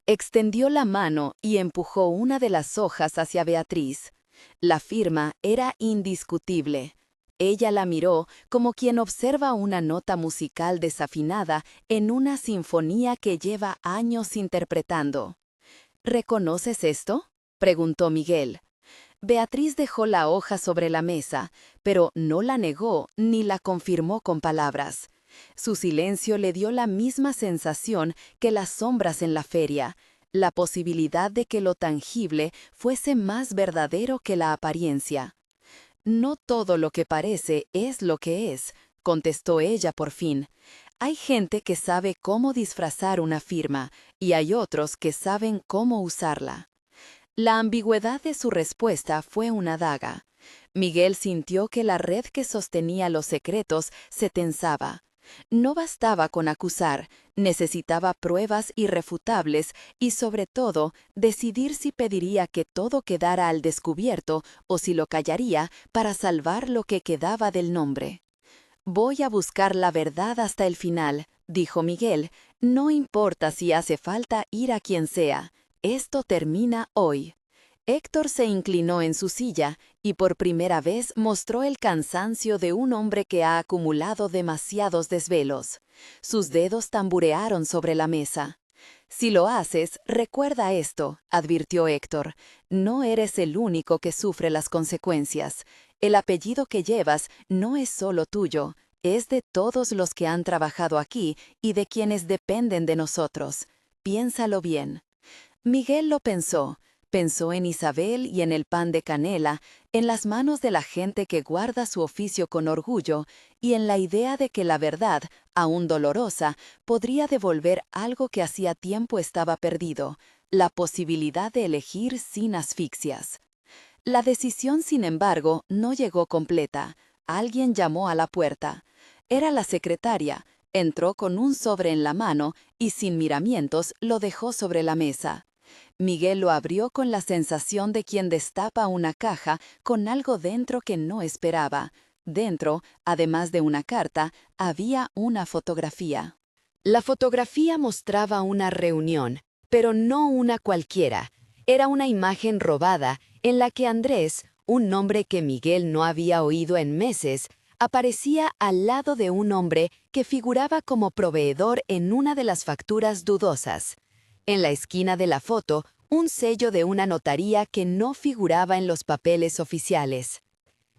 Extendió la mano y empujó una de las hojas hacia Beatriz. La firma era indiscutible. Ella la miró como quien observa una nota musical desafinada en una sinfonía que lleva años interpretando. ¿Reconoces esto?, preguntó Miguel. Beatriz dejó la hoja sobre la mesa, pero no la negó ni la confirmó con palabras. Su silencio le dio la misma sensación que las sombras en la feria, la posibilidad de que lo tangible fuese más verdadero que la apariencia. «No todo lo que parece es lo que es», contestó ella por fin. «Hay gente que sabe cómo disfrazar una firma y hay otros que saben cómo usarla». La ambigüedad de su respuesta fue una daga. Miguel sintió que la red que sostenía los secretos se tensaba. No bastaba con acusar, necesitaba pruebas irrefutables y, sobre todo, decidir si pediría que todo quedara al descubierto o si lo callaría para salvar lo que quedaba del nombre. «Voy a buscar la verdad hasta el final», dijo Miguel. «No importa si hace falta ir a quien sea. Esto termina hoy». Héctor se inclinó en su silla y por primera vez mostró el cansancio de un hombre que ha acumulado demasiados desvelos. Sus dedos tamburearon sobre la mesa. «Si lo haces, recuerda esto», advirtió Héctor. «No eres el único que sufre las consecuencias. El apellido que llevas no es solo tuyo, es de todos los que han trabajado aquí y de quienes dependen de nosotros. Piénsalo bien». Miguel lo pensó. Pensó en Isabel y en el pan de canela, en las manos de la gente que guarda su oficio con orgullo y en la idea de que la verdad, aún dolorosa, podría devolver algo que hacía tiempo estaba perdido, la posibilidad de elegir sin asfixias. La decisión, sin embargo, no llegó completa. Alguien llamó a la puerta. Era la secretaria. Entró con un sobre en la mano y sin miramientos lo dejó sobre la mesa. Miguel lo abrió con la sensación de quien destapa una caja con algo dentro que no esperaba. Dentro, además de una carta, había una fotografía. La fotografía mostraba una reunión, pero no una cualquiera. Era una imagen robada en la que Andrés, un nombre que Miguel no había oído en meses, aparecía al lado de un hombre que figuraba como proveedor en una de las facturas dudosas. En la esquina de la foto, un sello de una notaría que no figuraba en los papeles oficiales.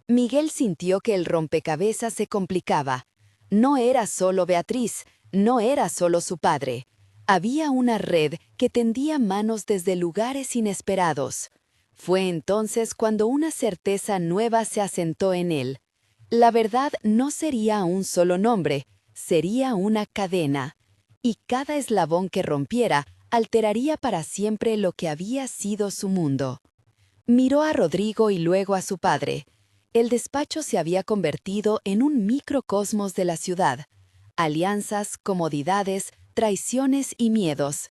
Miguel sintió que el rompecabezas se complicaba. No era solo Beatriz, no era solo su padre. Había una red que tendía manos desde lugares inesperados. Fue entonces cuando una certeza nueva se asentó en él. La verdad no sería un solo nombre, sería una cadena. Y cada eslabón que rompiera alteraría para siempre lo que había sido su mundo. Miró a Rodrigo y luego a su padre. El despacho se había convertido en un microcosmos de la ciudad. Alianzas, comodidades, traiciones y miedos.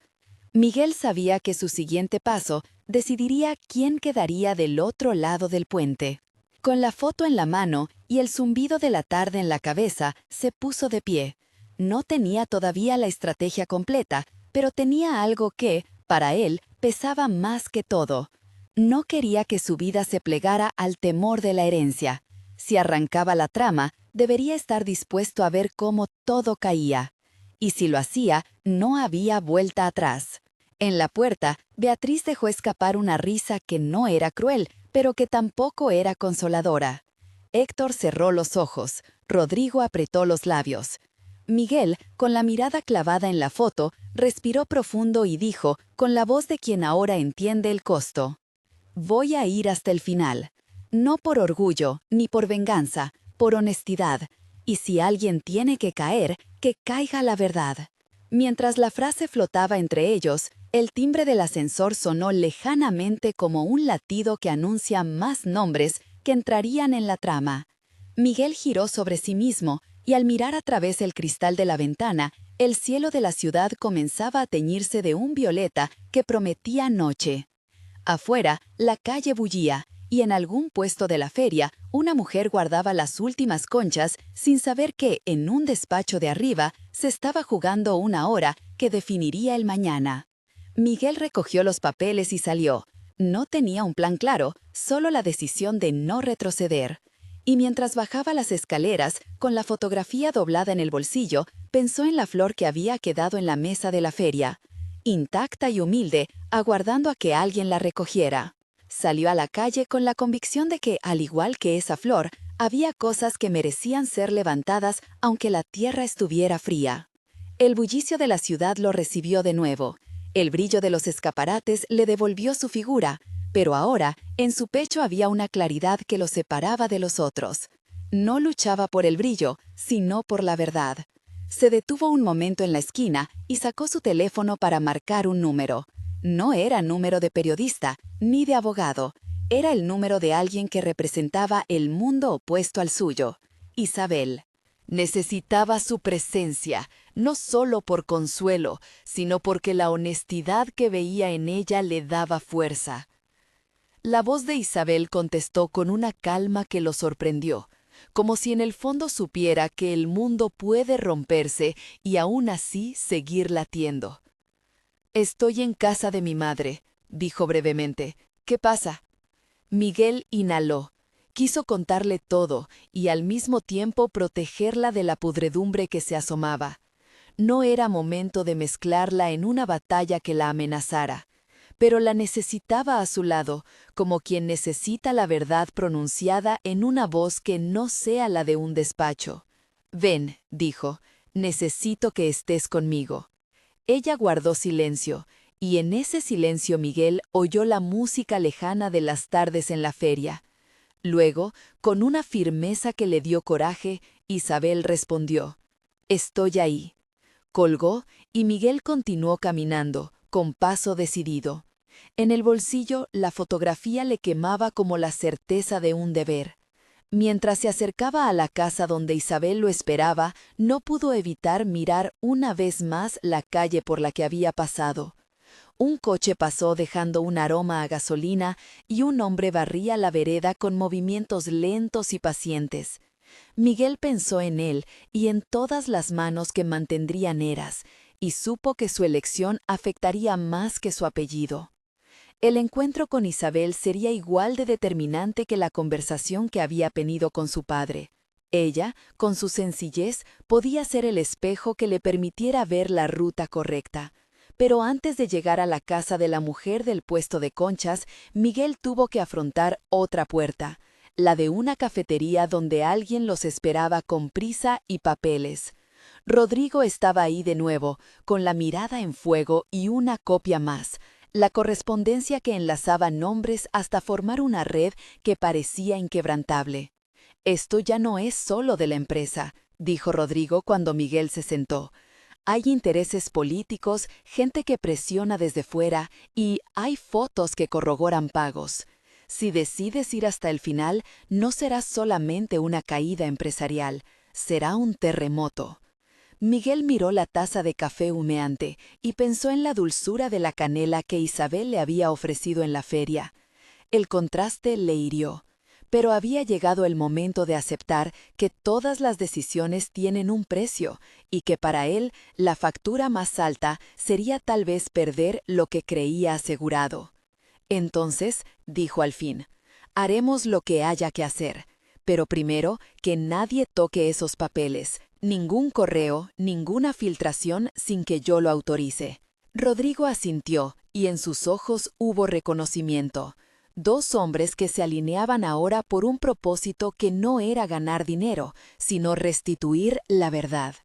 Miguel sabía que su siguiente paso decidiría quién quedaría del otro lado del puente. Con la foto en la mano y el zumbido de la tarde en la cabeza, se puso de pie. No tenía todavía la estrategia completa, pero tenía algo que, para él, pesaba más que todo. No quería que su vida se plegara al temor de la herencia. Si arrancaba la trama, debería estar dispuesto a ver cómo todo caía. Y si lo hacía, no había vuelta atrás. En la puerta, Beatriz dejó escapar una risa que no era cruel, pero que tampoco era consoladora. Héctor cerró los ojos, Rodrigo apretó los labios. Miguel, con la mirada clavada en la foto, respiró profundo y dijo, con la voz de quien ahora entiende el costo: voy a ir hasta el final. No por orgullo, ni por venganza, por honestidad. Y si alguien tiene que caiga la verdad. Mientras la frase flotaba entre ellos, el timbre del ascensor sonó lejanamente como un latido que anuncia más nombres que entrarían en la trama. Miguel giró sobre sí mismo, y al mirar a través del cristal de la ventana, el cielo de la ciudad comenzaba a teñirse de un violeta que prometía noche. Afuera, la calle bullía, y en algún puesto de la feria, una mujer guardaba las últimas conchas sin saber que, en un despacho de arriba, se estaba jugando una hora que definiría el mañana. Miguel recogió los papeles y salió. No tenía un plan claro, solo la decisión de no retroceder. Y mientras bajaba las escaleras, con la fotografía doblada en el bolsillo, pensó en la flor que había quedado en la mesa de la feria. Intacta y humilde, aguardando a que alguien la recogiera. Salió a la calle con la convicción de que, al igual que esa flor, había cosas que merecían ser levantadas aunque la tierra estuviera fría. El bullicio de la ciudad lo recibió de nuevo. El brillo de los escaparates le devolvió su figura, pero ahora, en su pecho había una claridad que lo separaba de los otros. No luchaba por el brillo, sino por la verdad. Se detuvo un momento en la esquina y sacó su teléfono para marcar un número. No era número de periodista, ni de abogado. Era el número de alguien que representaba el mundo opuesto al suyo. Isabel. Necesitaba su presencia, no solo por consuelo, sino porque la honestidad que veía en ella le daba fuerza. La voz de Isabel contestó con una calma que lo sorprendió, como si en el fondo supiera que el mundo puede romperse y aún así seguir latiendo. «Estoy en casa de mi madre», dijo brevemente. «¿Qué pasa?» Miguel inhaló. Quiso contarle todo y al mismo tiempo protegerla de la pudredumbre que se asomaba. No era momento de mezclarla en una batalla que la amenazara, pero la necesitaba a su lado, como quien necesita la verdad pronunciada en una voz que no sea la de un despacho. «Ven», dijo, «necesito que estés conmigo». Ella guardó silencio, y en ese silencio Miguel oyó la música lejana de las tardes en la feria. Luego, con una firmeza que le dio coraje, Isabel respondió: «Estoy ahí». Colgó y Miguel continuó caminando, con paso decidido. En el bolsillo, la fotografía le quemaba como la certeza de un deber. Mientras se acercaba a la casa donde Isabel lo esperaba, no pudo evitar mirar una vez más la calle por la que había pasado. Un coche pasó dejando un aroma a gasolina y un hombre barría la vereda con movimientos lentos y pacientes. Miguel pensó en él y en todas las manos que mantendrían eras, y supo que su elección afectaría más que su apellido. El encuentro con Isabel sería igual de determinante que la conversación que había tenido con su padre. Ella, con su sencillez, podía ser el espejo que le permitiera ver la ruta correcta. Pero antes de llegar a la casa de la mujer del puesto de conchas, Miguel tuvo que afrontar otra puerta, la de una cafetería donde alguien los esperaba con prisa y papeles. Rodrigo estaba ahí de nuevo, con la mirada en fuego y una copia más, la correspondencia que enlazaba nombres hasta formar una red que parecía inquebrantable. «Esto ya no es solo de la empresa», dijo Rodrigo cuando Miguel se sentó. «Hay intereses políticos, gente que presiona desde fuera y hay fotos que corroboran pagos. Si decides ir hasta el final, no será solamente una caída empresarial, será un terremoto». Miguel miró la taza de café humeante y pensó en la dulzura de la canela que Isabel le había ofrecido en la feria. El contraste le hirió, pero había llegado el momento de aceptar que todas las decisiones tienen un precio y que para él la factura más alta sería tal vez perder lo que creía asegurado. «Entonces», dijo al fin, «haremos lo que haya que hacer, pero primero que nadie toque esos papeles. Ningún correo, ninguna filtración sin que yo lo autorice». Rodrigo asintió, y en sus ojos hubo reconocimiento. Dos hombres que se alineaban ahora por un propósito que no era ganar dinero, sino restituir la verdad.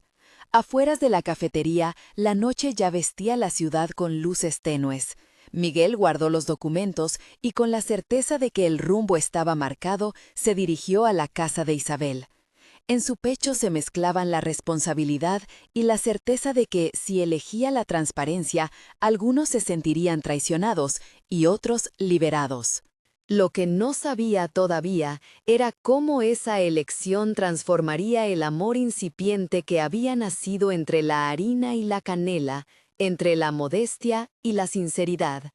Afueras de la cafetería, la noche ya vestía la ciudad con luces tenues. Miguel guardó los documentos y, con la certeza de que el rumbo estaba marcado, se dirigió a la casa de Isabel. En su pecho se mezclaban la responsabilidad y la certeza de que, si elegía la transparencia, algunos se sentirían traicionados y otros liberados. Lo que no sabía todavía era cómo esa elección transformaría el amor incipiente que había nacido entre la harina y la canela, entre la modestia y la sinceridad.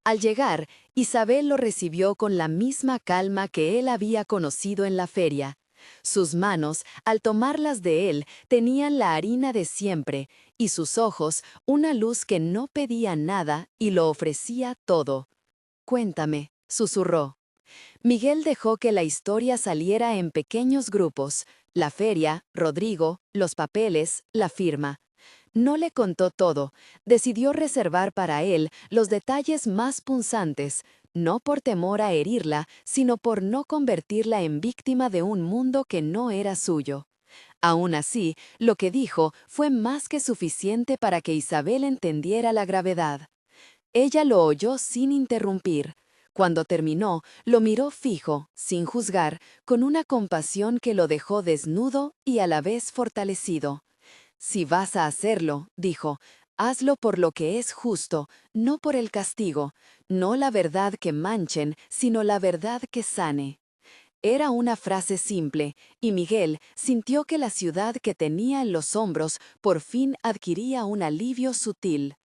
Al llegar, Isabel lo recibió con la misma calma que él había conocido en la feria. Sus manos, al tomarlas de él, tenían la harina de siempre, y sus ojos una luz que no pedía nada y lo ofrecía todo. «Cuéntame», susurró. Miguel dejó que la historia saliera en pequeños grupos: la feria, Rodrigo, los papeles, la firma. No le contó todo, decidió reservar para él los detalles más punzantes, no por temor a herirla, sino por no convertirla en víctima de un mundo que no era suyo. Aún así, lo que dijo fue más que suficiente para que Isabel entendiera la gravedad. Ella lo oyó sin interrumpir. Cuando terminó, lo miró fijo, sin juzgar, con una compasión que lo dejó desnudo y a la vez fortalecido. «Si vas a hacerlo», dijo, «hazlo por lo que es justo, no por el castigo, no la verdad que manchen, sino la verdad que sane». Era una frase simple, y Miguel sintió que la ciudad que tenía en los hombros por fin adquiría un alivio sutil.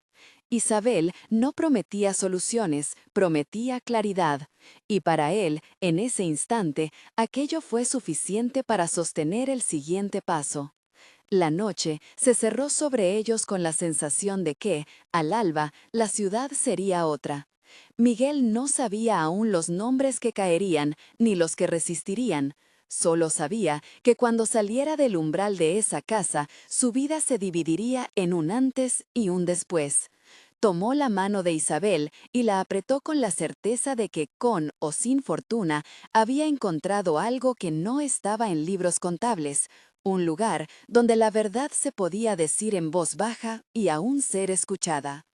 Isabel no prometía soluciones, prometía claridad, y para él, en ese instante, aquello fue suficiente para sostener el siguiente paso. La noche se cerró sobre ellos con la sensación de que, al alba, la ciudad sería otra. Miguel no sabía aún los nombres que caerían, ni los que resistirían. Solo sabía que cuando saliera del umbral de esa casa, su vida se dividiría en un antes y un después. Tomó la mano de Isabel y la apretó con la certeza de que, con o sin fortuna, había encontrado algo que no estaba en libros contables, un lugar donde la verdad se podía decir en voz baja y aún ser escuchada.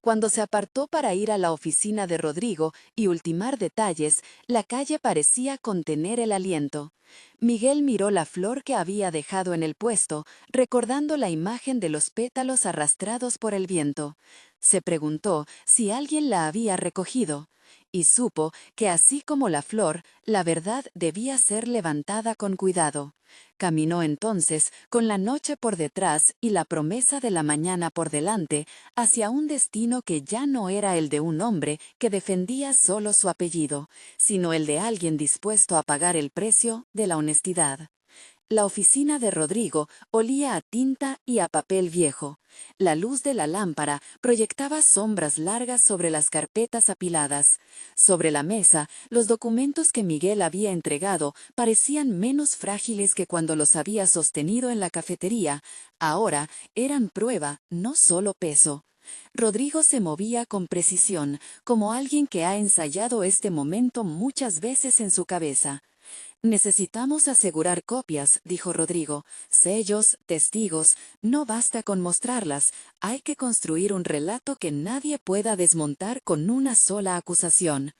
Cuando se apartó para ir a la oficina de Rodrigo y ultimar detalles, la calle parecía contener el aliento. Miguel miró la flor que había dejado en el puesto, recordando la imagen de los pétalos arrastrados por el viento. Se preguntó si alguien la había recogido, y supo que, así como la flor, la verdad debía ser levantada con cuidado. Caminó entonces, con la noche por detrás y la promesa de la mañana por delante, hacia un destino que ya no era el de un hombre que defendía solo su apellido, sino el de alguien dispuesto a pagar el precio de la honestidad. La oficina de Rodrigo olía a tinta y a papel viejo. La luz de la lámpara proyectaba sombras largas sobre las carpetas apiladas. Sobre la mesa, los documentos que Miguel había entregado parecían menos frágiles que cuando los había sostenido en la cafetería. Ahora eran prueba, no solo peso. Rodrigo se movía con precisión, como alguien que ha ensayado este momento muchas veces en su cabeza. Necesitamos asegurar copias, dijo Rodrigo. Sellos, testigos, no basta con mostrarlas, hay que construir un relato que nadie pueda desmontar con una sola acusación.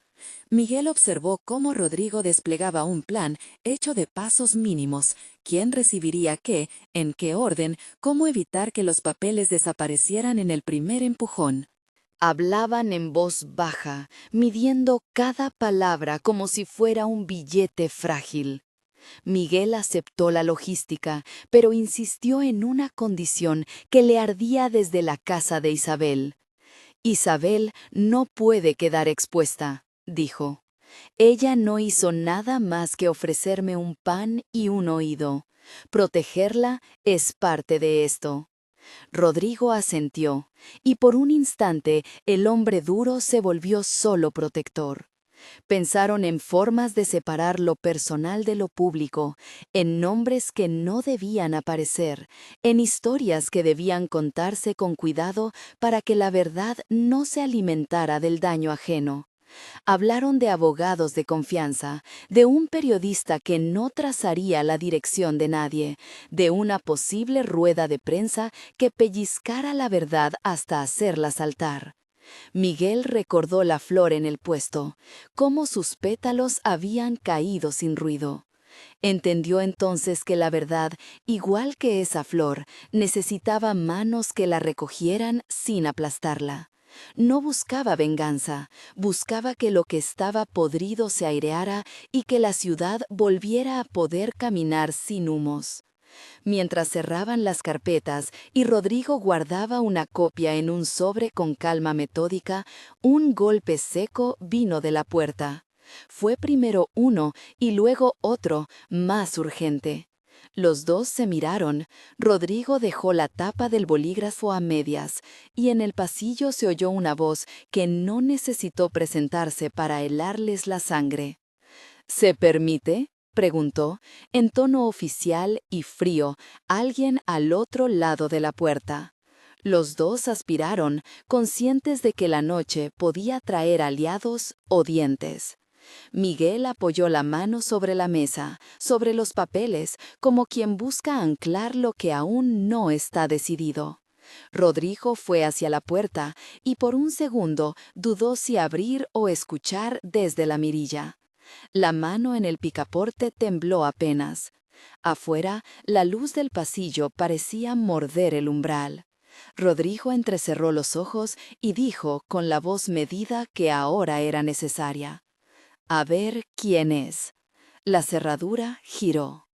Miguel observó cómo Rodrigo desplegaba un plan hecho de pasos mínimos: quién recibiría qué, en qué orden, cómo evitar que los papeles desaparecieran en el primer empujón. Hablaban en voz baja, midiendo cada palabra como si fuera un billete frágil. Miguel aceptó la logística, pero insistió en una condición que le ardía desde la casa de Isabel. Isabel no puede quedar expuesta, dijo. Ella no hizo nada más que ofrecerme un pan y un oído. Protegerla es parte de esto. Rodrigo asintió, y por un instante el hombre duro se volvió solo protector. Pensaron en formas de separar lo personal de lo público, en nombres que no debían aparecer, en historias que debían contarse con cuidado para que la verdad no se alimentara del daño ajeno. Hablaron de abogados de confianza, de un periodista que no trazaría la dirección de nadie, de una posible rueda de prensa que pellizcara la verdad hasta hacerla saltar. Miguel recordó la flor en el puesto, cómo sus pétalos habían caído sin ruido. Entendió entonces que la verdad, igual que esa flor, necesitaba manos que la recogieran sin aplastarla. No buscaba venganza, buscaba que lo que estaba podrido se aireara y que la ciudad volviera a poder caminar sin humos. Mientras cerraban las carpetas y Rodrigo guardaba una copia en un sobre con calma metódica, un golpe seco vino de la puerta. Fue primero uno y luego otro, más urgente. Los dos se miraron. Rodrigo dejó la tapa del bolígrafo a medias, y en el pasillo se oyó una voz que no necesitó presentarse para helarles la sangre. ¿Se permite?, preguntó, en tono oficial y frío, alguien al otro lado de la puerta. Los dos aspiraron, conscientes de que la noche podía traer aliados o dientes. Miguel apoyó la mano sobre la mesa, sobre los papeles, como quien busca anclar lo que aún no está decidido. Rodrigo fue hacia la puerta y por un segundo dudó si abrir o escuchar desde la mirilla. La mano en el picaporte tembló apenas. Afuera, la luz del pasillo parecía morder el umbral. Rodrigo entrecerró los ojos y dijo con la voz medida que ahora era necesaria: «A ver quién es». La cerradura giró.